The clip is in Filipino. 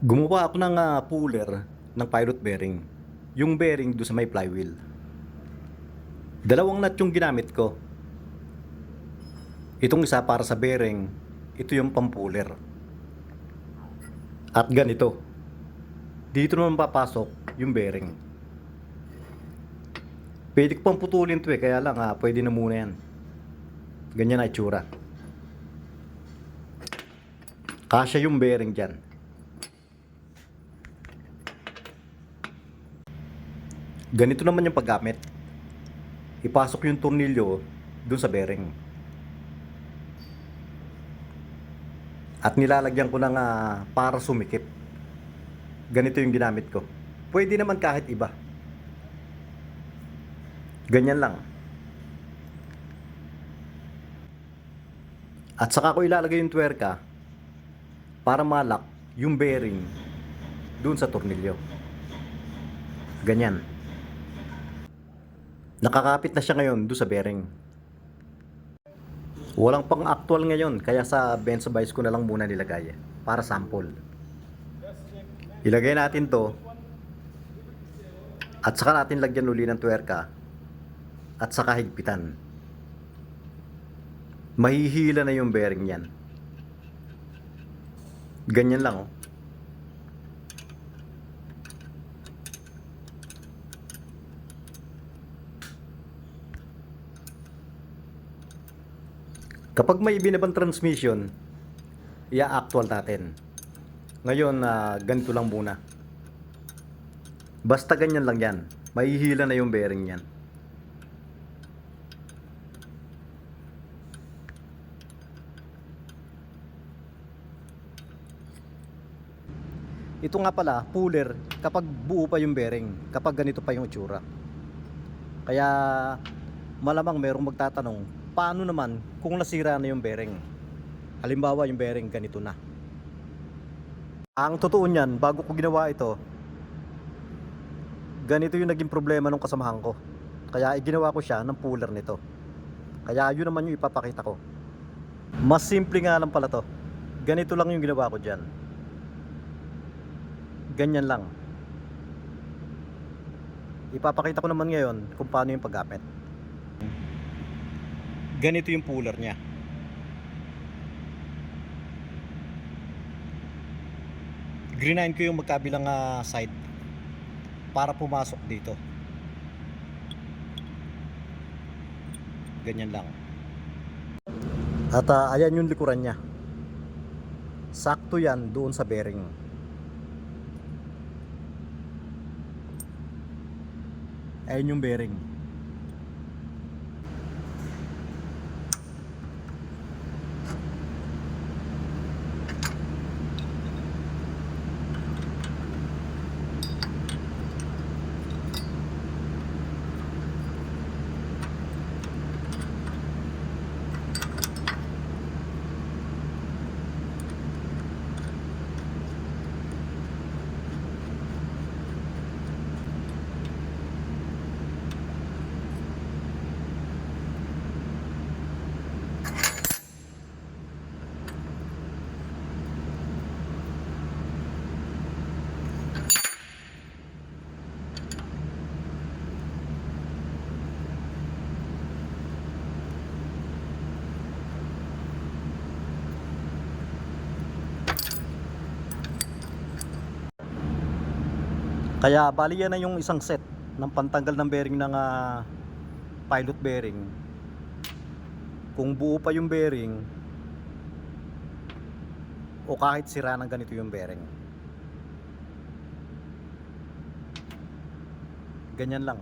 Gumawa ako ng puller ng pilot bearing. Yung bearing do sa may flywheel. Dalawang nut yung ginamit ko. Itong isa para sa bearing, ito yung pampuller. At ganito. Dito naman papasok yung bearing. Pwede ko pang putulin to kaya lang pwede na muna yan. Ganyan na itsura. Kasya yung bearing dyan. Ganito naman yung paggamit. Ipasok yung tornilyo dun sa bearing. At nilalagyan ko ng para sumikip. Ganito yung ginamit ko. Pwede naman kahit iba. Ganyan lang. At saka ko ilalagay yung twerka para malak yung bearing dun sa tornilyo. Ganyan. Nakakapit na siya ngayon dun sa bearing. Walang pang actual ngayon, kaya sa Benz Vice ko na lang muna nilagay para sample. Ilagay natin to at saka natin lagyan uli ng twerka at saka higpitan. Mahihila na yung bearing yan. Ganyan lang. Kapag may binabang transmission, i-actual natin. Ngayon, ganito lang muna. Basta ganyan lang yan. Mahihila na yung bearing yan. Ito nga pala, puller, kapag buo pa yung bearing, kapag ganito pa yung itsura. Kaya, malamang merong magtatanong, paano naman kung nasira na yung bearing? Halimbawa, yung bearing ganito na. Ang totoo niyan, bago ko ginawa ito, ganito yung naging problema ng kasamahan ko. Kaya iginawa ko siya ng puller nito. Kaya yun naman yung ipapakita ko. Mas simple nga lang pala to. Ganito lang yung ginawa ko dyan. Ganyan lang. Ipapakita ko naman ngayon kung paano yung paggamit. Ganito yung puller niya. Greenine ko yung magkabilang side para pumasok dito. Ganyan lang. At ayan yung likuran niya. Sakto yan doon sa bearing. Ayan yung bearing. Kaya bali yan na yung isang set ng pantanggal ng bearing ng pilot bearing. Kung buo pa yung bearing o kahit sira ng ganito yung bearing. Ganyan lang.